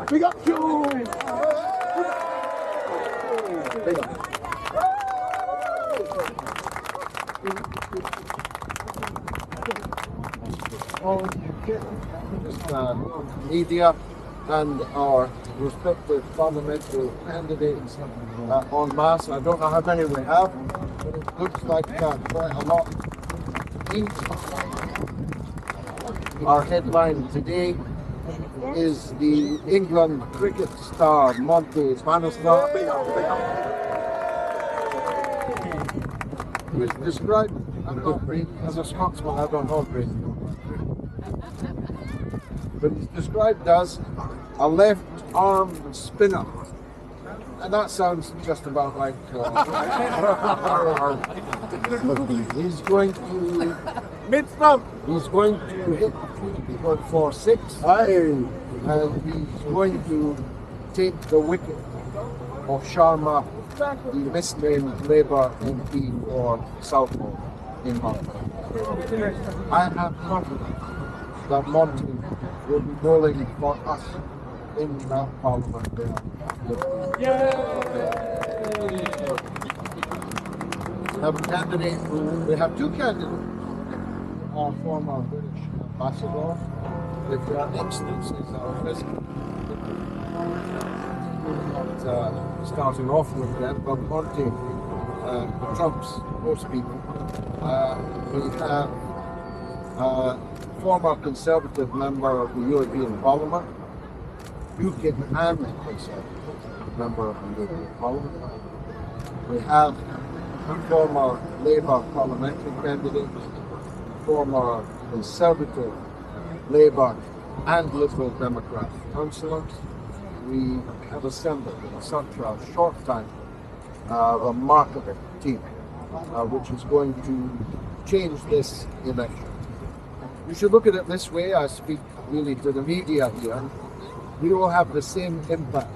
Big up you! Big up. Media and our respective parliamentary candidates en masse. I don't know how many we have, but it looks like quite a lot. Our headline today is the England cricket star Monty Panesar, who is described, as a Scotsman, I don't know Greek, but he's described as a left-arm spinner. And that sounds just about like he's going to mid-stump. He's going to hit for 6, and he's going to take the wicket of Sharma, the misnamed Labour MP for Southall in London. I have confidence that Monty will be bowling for us in that parliament there. We have two candidates. Our former British ambassador, with instances of president. Not starting off with them, but Monty trumps most people. We have former Conservative member of the European Parliament, UKIP and Conservative member of the European Parliament. We have a former Labour parliamentary candidate, former Conservative, Labour and Liberal Democrat councillors. We have assembled in such a short time a remarkable team which is going to change this election. You should look at it this way. I speak really to the media here. We will have the same impact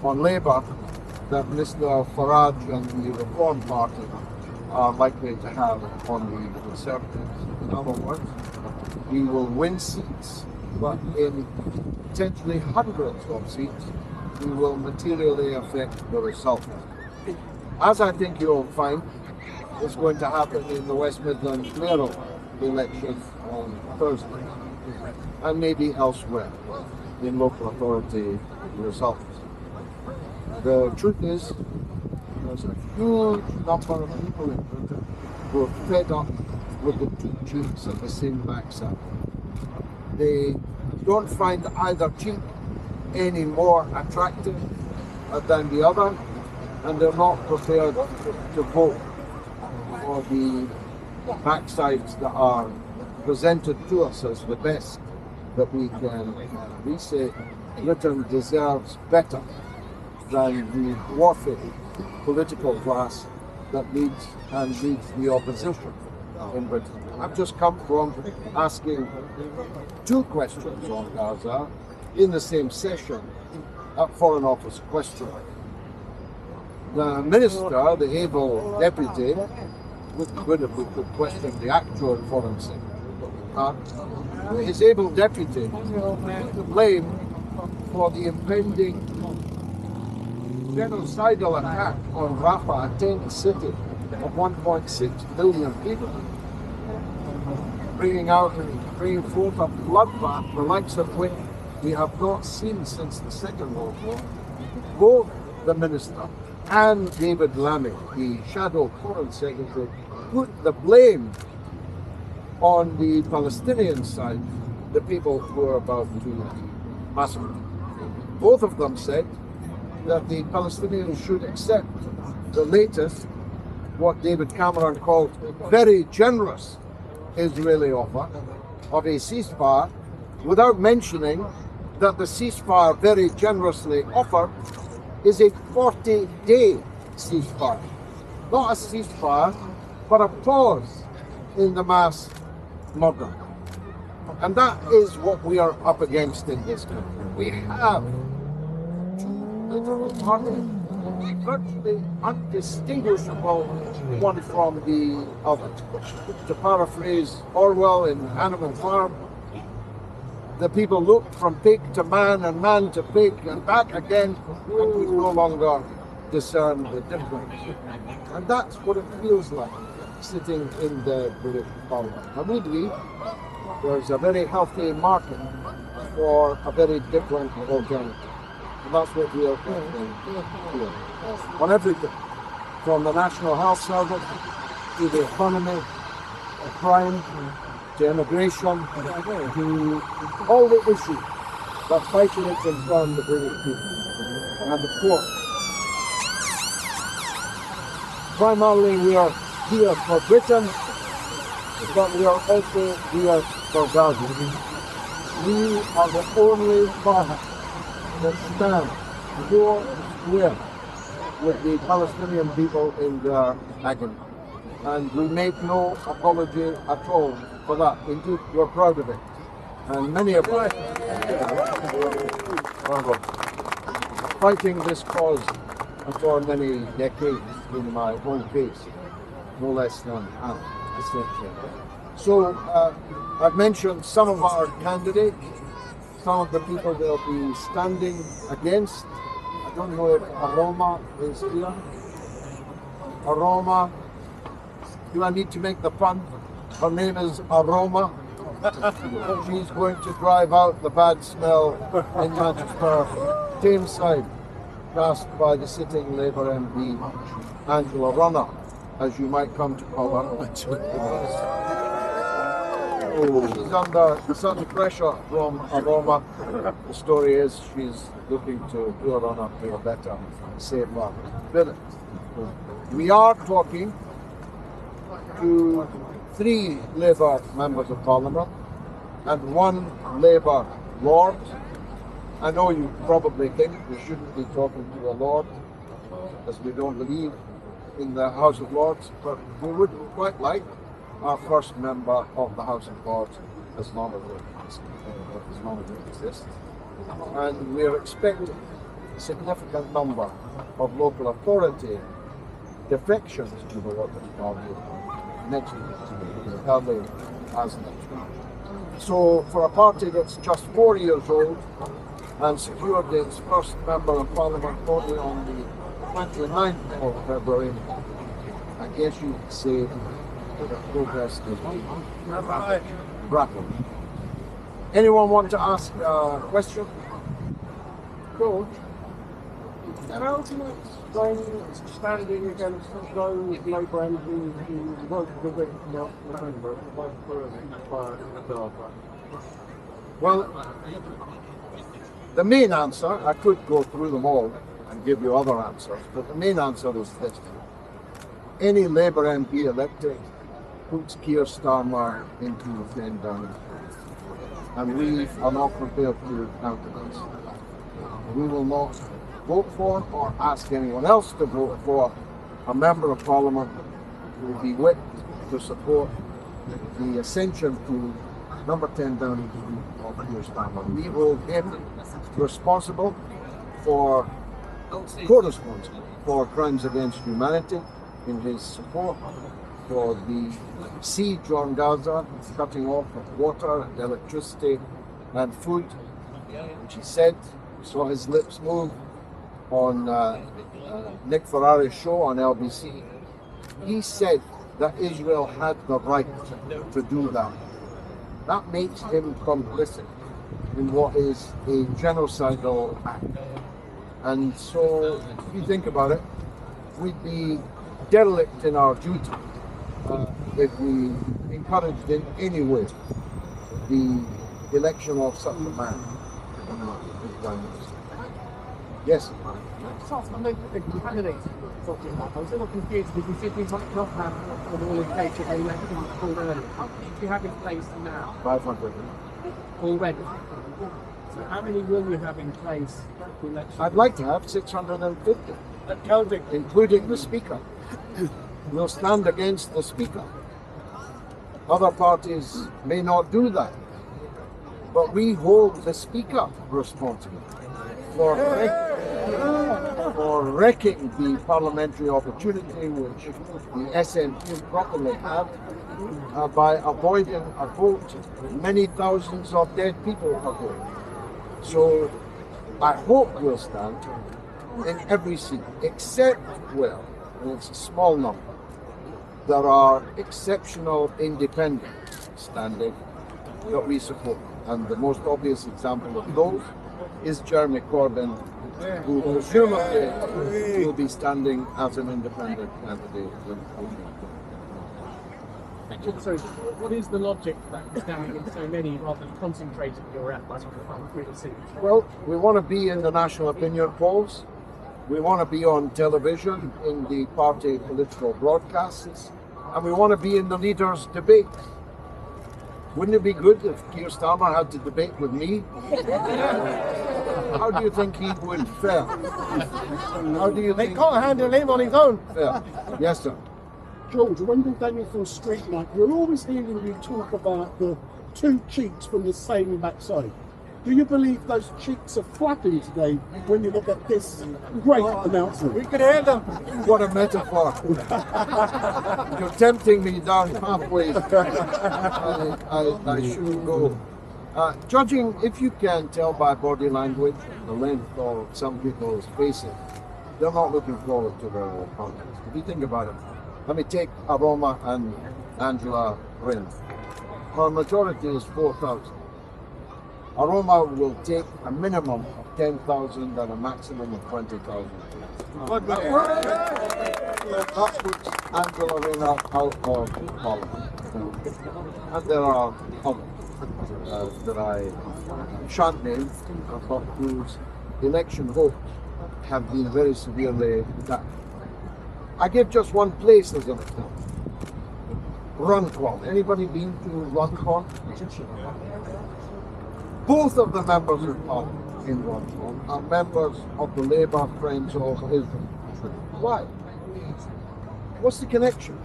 on Labour that Mr Farage and the Reform Party are likely to have on the Conservatives. In other words, we will win seats, but in potentially hundreds of seats, we will materially affect the result. As I think you'll find is going to happen in the West Midlands mayoral election on Thursday, and maybe elsewhere in local authority results. The truth is, there's a huge number of people in Britain who are fed up with the two cheeks of the same backside. They don't find either cheek any more attractive than the other, and they're not prepared to vote for the backsides that are presented to us as the best that we can. We say Britain deserves better than the dwarfing political class that leads the opposition in Britain. I've just come from asking 2 questions on Gaza in the same session at Foreign Office question. The minister, the able deputy, we could question the actual foreign secretary, his able deputy to blame for the impending genocidal attack on Rafah, a tent city of 1.6 million people, bringing forth a bloodbath the likes of which we have not seen since the Second World War. Both the minister and David Lammy, the shadow foreign secretary, put the blame on the Palestinian side, the people who are about to be massacred. Both of them said that the Palestinians should accept the latest, what David Cameron called very generous Israeli offer of a ceasefire, without mentioning that the ceasefire very generously offered is a 40-day ceasefire. Not a ceasefire, but a pause in the mass murder. And that is what we are up against in this country. We have two political parties, virtually undistinguishable one from the other. To paraphrase Orwell in Animal Farm, the people looked from pig to man and man to pig and back again, and we no longer discern the difference. And that's what it feels like sitting in the British Parliament. And we believe there's a very healthy market for a very different alternative. And that's what we are doing here. On everything, from the National Health Service to the economy, crime, to immigration, to all the issues that vitally concern the British people. And of course, primarily we are here for Britain, but we are also here for Gaza. We are the only party that stands square with the Palestinian people in their agony. And we make no apology at all for that. Indeed, we're proud of it. And many of us are fighting this cause for many decades in my own case, no less than half a century. So I've mentioned some of our candidates, some of the people they'll be standing against. I don't know if Aroma is here. Aroma, do I need to make the pun? Her name is Aroma. She's going to drive out the bad smell in Manchester, Tameside, cast by the sitting Labour MP, Angela Runner, as you might come to call her. She's under sudden pressure from Aroma. The story is she's looking to do her honour to a better, safer village. We are talking to 3 Labour members of Parliament and 1 Labour Lord. I know you probably think we shouldn't be talking to a Lord, as we don't believe in the House of Lords, but we would quite like our first member of the House of Lords as long as it exists. And we're expecting a significant number of local authority defections to the Workers' Party next week, early as next week. So for a party that's just 4 years old and secured its first member of Parliament only on the 29th of February, I guess you could say the progress is rapid. Anyone want to ask a question? George, how do you explain standing against those Labour MPs who voted for it not November by Gaza? Well, the main answer, I could go through them all and give you other answers, but the main answer is this. Any Labour MP elected puts Keir Starmer into the 10 Downing Street, and we are not prepared to countenance. We will not vote for or ask anyone else to vote for a member of Parliament who will be whipped to support the ascension to number 10 Downing Street of Keir Starmer. We hold him responsible for, co-responsible for crimes against humanity in his support for the siege on Gaza, cutting off of water and electricity and food, which he said, we saw his lips move on Nick Ferrari's show on LBC. He said that Israel had the right to do that. That makes him complicit in what is a genocidal act. And so, if you think about it, we'd be derelict in our duty if we encouraged in any way the election of such a man. Yes? I mean, the candidates talking about, I was a little confused because you said we might not have an all-engaged election called early. How many do you have in place now? 500. Already? So how many will you have in place for election? I'd like to have 650, including the Speaker. We'll stand against the Speaker. Other parties may not do that, but we hold the Speaker responsible for for wrecking the parliamentary opportunity which the SNP properly had by avoiding a vote many thousands of dead people ago. So I hope we'll stand in every seat, except where, and it's a small number, there are exceptional independents standing that we support. And the most obvious example of those is Jeremy Corbyn, who presumably will be standing as an independent candidate. So, what is the logic for standing in so many rather than concentrating your efforts on three cities? Well, we want to be in the national opinion polls. We want to be on television in the party political broadcasts, and we want to be in the leaders' debate. Wouldn't it be good if Keir Starmer had to debate with me? How do you think he would fare? How do you think? They can't handle him on his own. Fare? Yes, sir. George, when you're going from street light, you're always hearing you talk about the two cheeks from the same backside. Do you believe those cheeks are flapping today when you look at this great announcement? We could hear them. What a metaphor. You're tempting me down halfway. I shouldn't go. Judging, if you can tell by body language, the length of some people's faces, they're not looking forward to their contest. If you think about it, let me take Aroma and Angela Rynn. Her majority is 4,000. Aroma will take a minimum of 10,000 and a maximum of 20,000. That puts Angela Rynn out of Parliament. And there are others that I shan't name, but whose election hopes have been very severely attacked. I give just one place as an example. Runcorn. Anybody been to Runcorn? Both of the members of Parliament in Runcorn are members of the Labour Friends of Israel. Why? What's the connection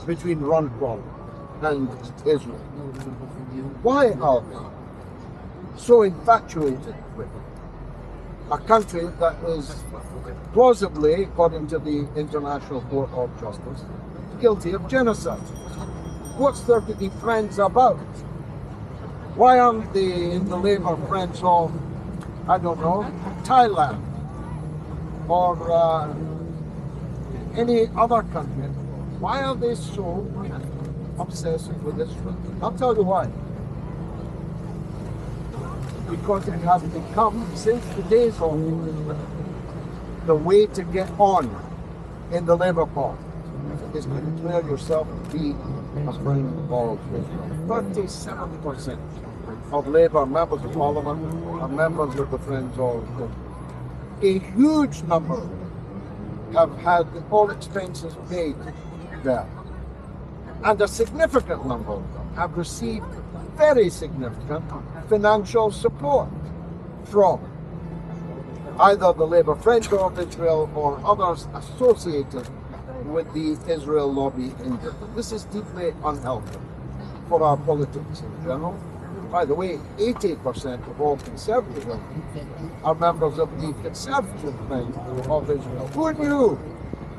between Runcorn and Israel? Why are they so infatuated with a country that is plausibly, according to the International Court of Justice, guilty of genocide? What's there to be friends about? Why aren't they in the Labour Friends of, I don't know, Thailand or any other country? Why are they so obsessed with Israel? I'll tell you why. Because it has become, since the days of the way to get on in the Labour Party is to declare yourself to be a friend of Israel. 37% of Labour members of Parliament are members of the Friends of Israel. A huge number have had all expenses paid there. And a significant number of them have received very significant financial support from either the Labour Friends of Israel or others associated with the Israel lobby in Britain. This is deeply unhealthy for our politics in general. By the way, 80% of all Conservative MPs are members of the Conservative Friends of Israel. Who knew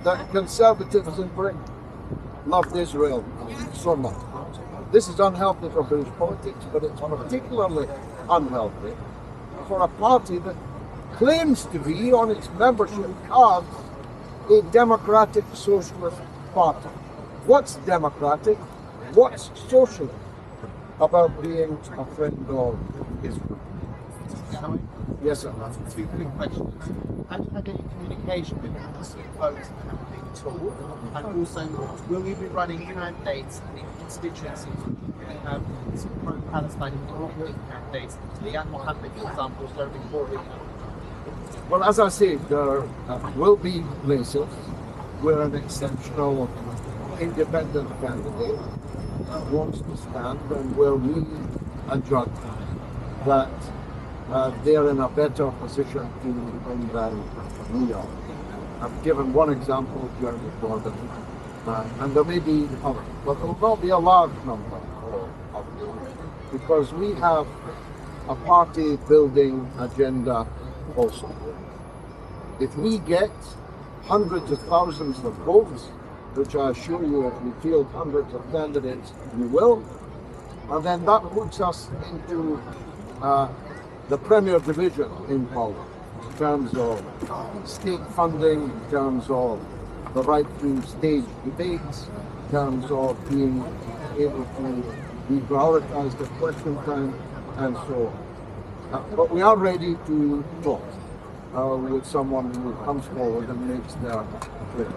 that Conservatives in Britain loved Israel so much? This is unhealthy for British politics, but it's particularly unhealthy for a party that claims to be on its membership card a democratic socialist party. What's democratic? What's socialist about being a friend of Israel? Yes, sir. Two quick questions. Have you had any communication with the votes at all? And also, will you be running candidates in constituencies where you have some pro-Palestine candidates? Lian Mohammed, for example, is going forward. Well, as I say, there will be places where an exceptional independent candidate wants to stand and where we adjudge that they're in a better position to win than we are. I've given one example of Jeremy Corbyn, and there may be others, but there will not be a large number of them, because we have a party building agenda also. If he gets hundreds of thousands of votes, which I assure you, if we field hundreds of candidates, we will, and then that puts us into the Premier Division in Parliament, in terms of state funding, in terms of the right to stage debates, in terms of being able to be prioritised at question time, and so on. But we are ready to talk with someone who comes forward and makes their claim.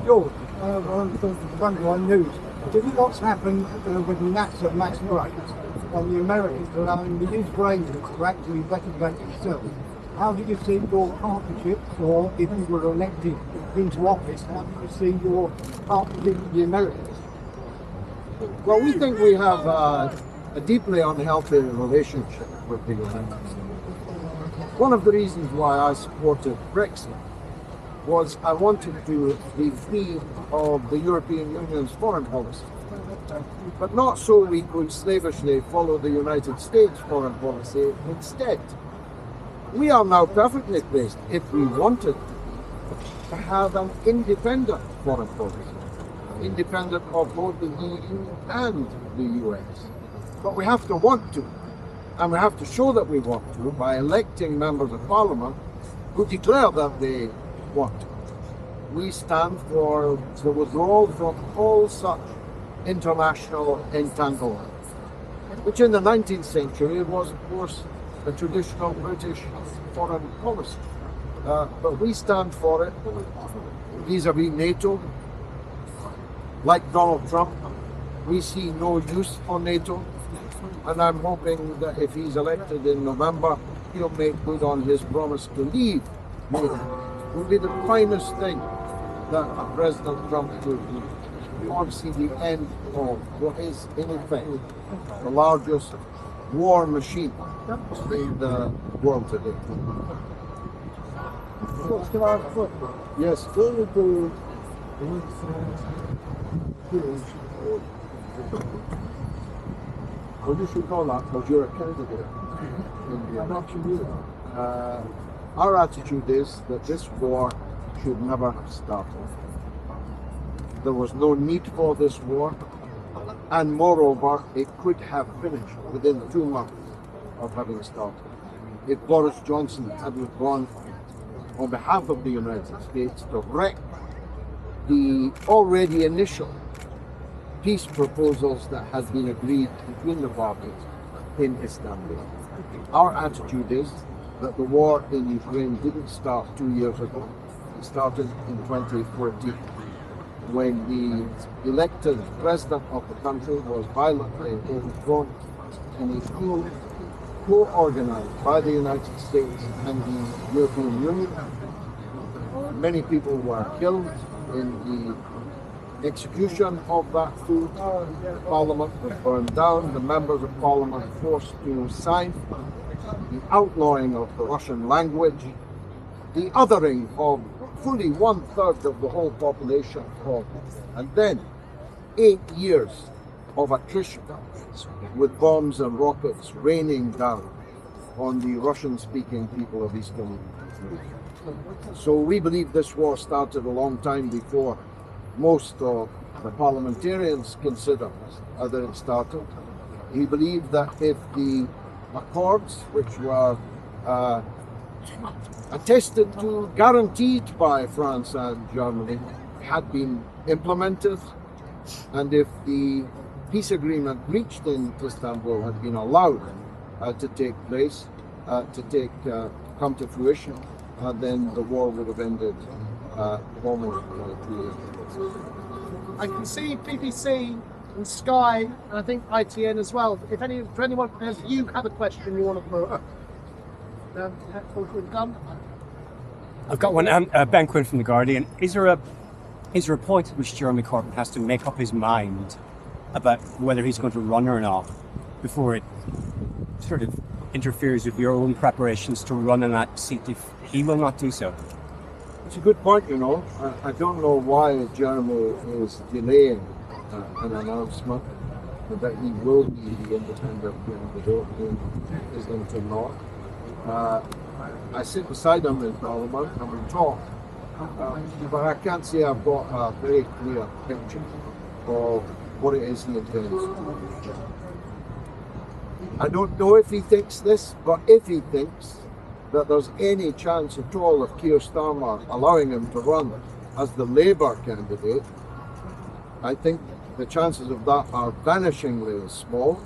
George, on the Frontline News, did you what's happened with the max rights and the Americans allowing the Israelis to actually represent themselves? How do you see your partnerships, or if you were elected into office, how do you see your partnership with the Americans? Well, we think we have a deeply unhealthy relationship with the United States. One of the reasons why I supported Brexit was I wanted to be free of the European Union's foreign policy, but not so we could slavishly follow the United States foreign policy. Instead, we are now perfectly placed, if we wanted to have an independent foreign policy, independent of both the EU and the US. But we have to want to, and we have to show that we want to by electing members of Parliament who declare that they want to. We stand for the withdrawal from all such international entanglement, which in the 19th century was, of course, the traditional British foreign policy. But we stand for it vis-à-vis NATO. Like Donald Trump, we see no use for NATO, and I'm hoping that if he's elected in November, he'll make good on his promise to leave NATO. It will be the finest thing that President Trump could do. We want to see the end of what is, in effect, the largest war machine in the world today. Yes, well, you should know that because you're a candidate. Our attitude is that this war should never have started. There was no need for this war, and moreover, it could have finished within 2 months of having started. If Boris Johnson had withdrawn on behalf of the United States to wreck the already initial peace proposals that had been agreed between the parties in Istanbul. Our attitude is that the war in Ukraine didn't start 2 years ago. It started in 2014 when the elected president of the country was violently overthrown in a coup co-organized by the United States and the European Union. Many people were killed in the execution of that coup. Parliament was burned down. The members of Parliament forced to sign the outlawing of the Russian language, the othering of fully 1/3 of the whole population, and then 8 years of attrition with bombs and rockets raining down on the Russian-speaking people of Eastern Europe. So we believe this war started a long time before most of the parliamentarians consider that it started. We believe that if the accords, which were attested to, guaranteed by France and Germany, had been implemented, and if the peace agreement reached in Istanbul had been allowed to take place, come to fruition, then the war would have ended almost 2 years ago. I can see BBC and Sky, and I think ITN as well. If anyone, if you have a question you want to throw up, I've got one. Ben Quinn from The Guardian. Is there a point at which Jeremy Corbyn has to make up his mind about whether he's going to run or not before it sort of interferes with your own preparations to run in that seat if he will not do so? It's a good point, you know. I don't know why Jeremy is delaying an announcement that he will be the independent candidate in Islington North. I sit beside him in Parliament and we talk. But I can't say I've got a very clear picture of what it is he intends. I don't know if he thinks this, but if he thinks that there's any chance at all of Keir Starmer allowing him to run as the Labour candidate, I think the chances of that are vanishingly small.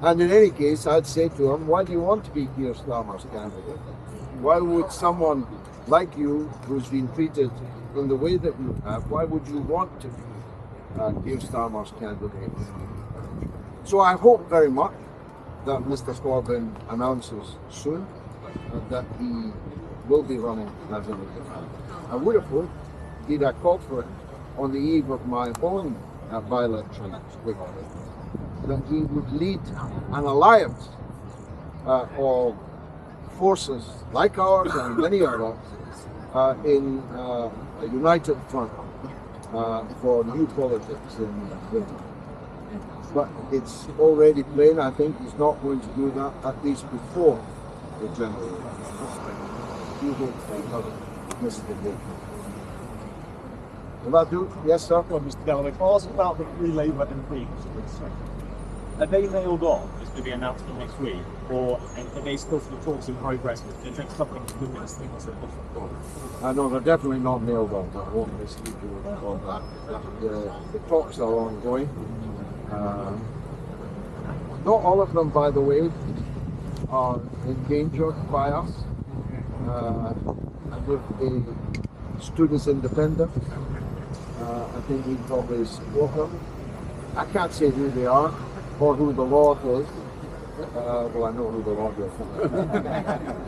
And in any case, I'd say to him, why do you want to be Keir Starmer's candidate? Why would someone like you, who's been treated in the way that you have, why would you want to be Keir Starmer's candidate? So I hope very much that Mr. Corbyn announces soon that he will be running as an independent. I would have hoped he'd have called for it on the eve of my own by-election victory, that he would lead an alliance of forces like ours and many others in a united front for new politics in Britain. But it's already plain, I think he's not going to do that, at least before the general election. You hope for Mr. Boota. Will that do? Yes, sir? Well, Mr. Galloway, ask about the three Labour MPs. Are they nailed on as to be announced for next week, or are they still sort of talks in progress? Is there something to do with this thing? No, they're definitely not nailed on. I won't mislead you on that. The talks are ongoing. Not all of them, by the way, are endangered by us. And if they stood as independent, I think we'd probably support them. I can't say who they are or who the Lord is. Well, I know who the Lord is.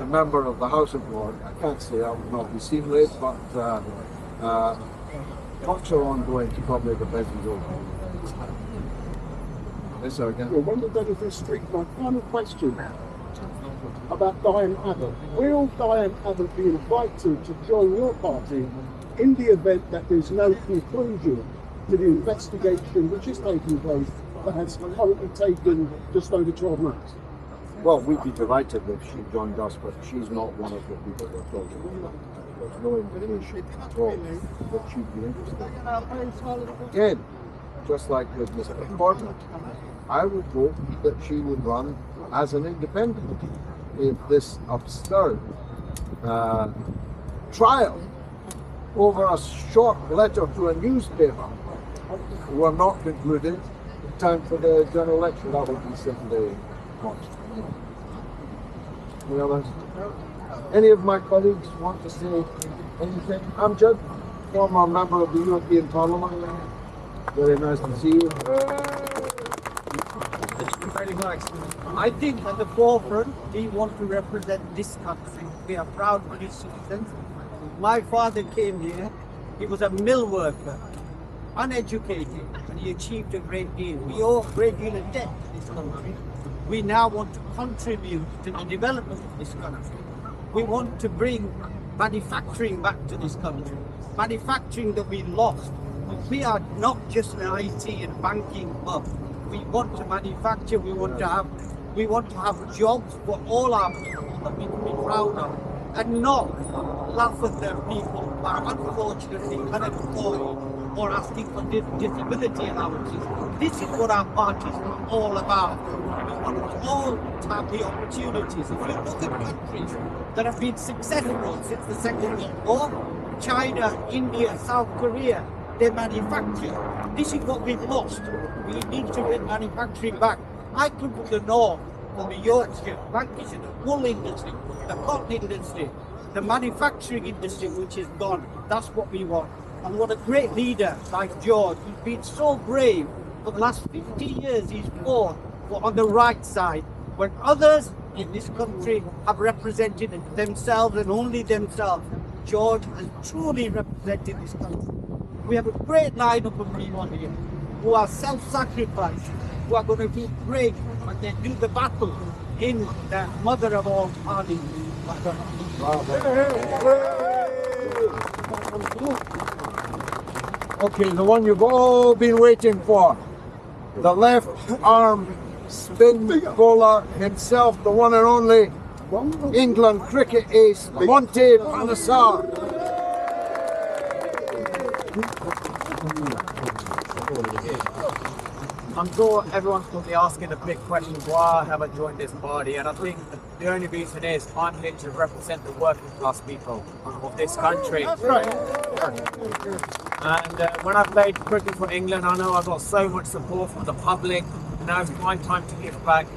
A member of the House of Lords. I can't say, that would not be seemly, but talks are ongoing to probably the President's open. Yes, sir, again. Well, when we go to this street, my final question about Diane Abbott. Will Diane Abbott be invited to join your party in the event that there's no conclusion to the investigation which is taking place that has currently taken just over 12 months? Well, we'd be delighted if she joined us, but she's not one of the people we're talking about. There's no indication at all that she'd be interested. Again, just like with Mr. Corbyn, I would hope that she would run as an independent if this absurd trial over a short letter to a newspaper were not concluded in time for the general election. That would be simply monstrous. Any others? Any of my colleagues want to say anything? Amjad, former member of the European Parliament. Very nice to see you. Thank you very much. I think at the forefront, we want to represent this country. We are proud British citizens. My father came here. He was a mill worker, uneducated, and he achieved a great deal. We owe a great deal of debt to this country. We now want to contribute to the development of this country. We want to bring manufacturing back to this country. Manufacturing that we lost. We are not just an IT and banking hub. We want to manufacture. We want to have jobs for all our people that we can be proud of, and not laugh at the people who are unfortunately unemployed or asking for disability allowances. This is what our parties are all about. We want all to have the opportunities. If you look at countries that have been successful since the Second World War, China, India, South Korea, they manufacture. This is what we've lost. We need to get manufacturing back. I come from the north, from the Yorkshire, Lancashire, the wool industry, the cotton industry, the manufacturing industry, which is gone. That's what we want. And what a great leader like George. He's been so brave. For the last 50 years, he's fought on the right side, when others in this country have represented themselves and only themselves. George has truly represented this country. We have a great lineup of people here who are self-sacrificed, who are going to do great when they do the battle in the mother of all parties. Okay, the one you've all been waiting for. The left arm spin bowler himself, the one and only England cricket ace Monty Panesar. I'm sure everyone's going to be asking the big question, why have I joined this party? And I think the only reason is I'm here to represent the working class people of this country. That's right. And when I played cricket for England, I know I got so much support from the public. Now it's my time to give back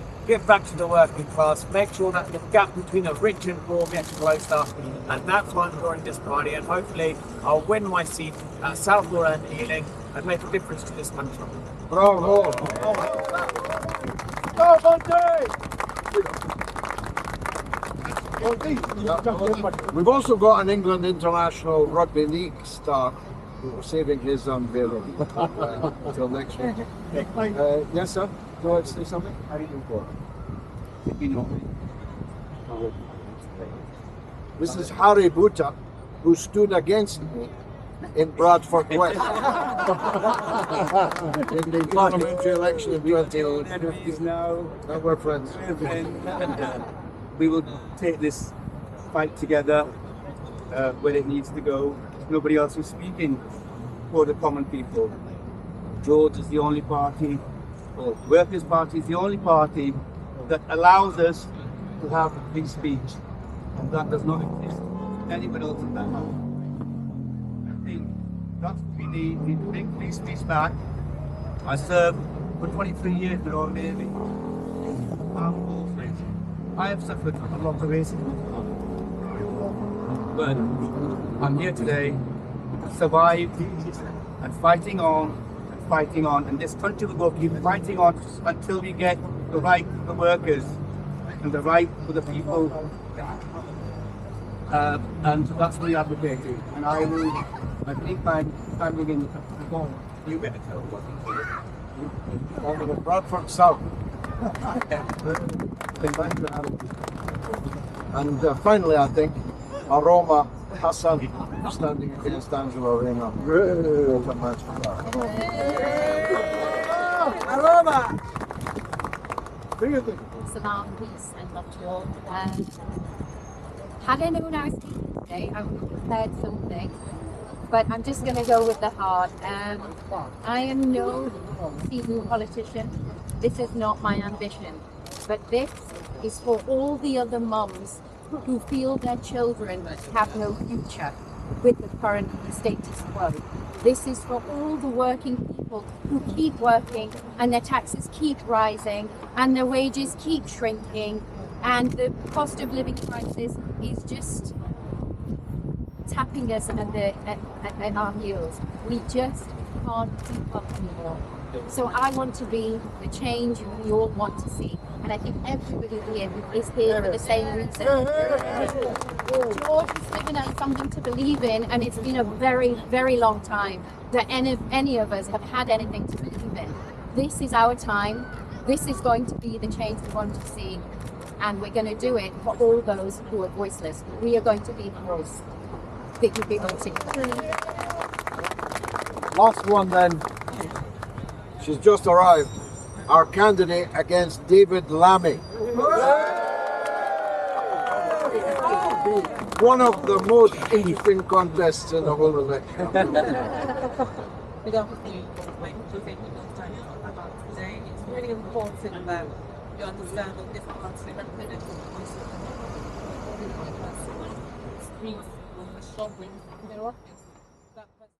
to the working class, make sure that the gap between the rich and poor gets closer. And that's why I'm joining this party. And hopefully I'll win my seat at South Laura and Ealing and make a difference to this country. Bravo. Go, Monty! We've also got an England International Rugby League star. We're saving his unveiling until next week. Yes, sir? Do you want to say something? How do you do for it? This is Harry Boota, who stood against me in Bradford West in the parliamentary election in 2018. Now, And we're friends. we will take this fight together where it needs to go. Nobody else is speaking for the common people. George is the only party, or Workers' Party is the only party that allows us to have free speech, and that does not exist anywhere else in that house. I think that's what we need. We need to bring free speech back. I served for 23 years in the Royal Navy. I have suffered a lot of racism, but I'm here today to survive and fighting on, and this country will keep fighting on until we get the right for the workers and the right for the people, and that's what we advocate. And I think I'm standing in the you better tell what Over the Bradford South. And finally, I think, Aroma, Hassan, standing against Angela Arena. Aroma! Salam, peace, and love to you all. Had I known I was speaking today, I would have prepared something. But I'm just going to go with the heart. I am no seasoned politician. This is not my ambition. But this is for all the other mums who feel their children have no future with the current status quo. This is for all the working people who keep working and their taxes keep rising and their wages keep shrinking and the cost of living crisis is just tapping us at our heels. We just can't keep up anymore. So I want to be the change we all want to see. And I think everybody here is here for the same reason. George has given us something to believe in, and it's been a very, very long time that any of us have had anything to believe in. This is our time. This is going to be the change we want to see. And we're going to do it for all those who are voiceless. We are going to be the voice that you've been wanting. Last one then. She's just arrived. Our candidate against David Lammy. One of the most interesting contests in the whole election. It's really important that you understand that different countries represent voices.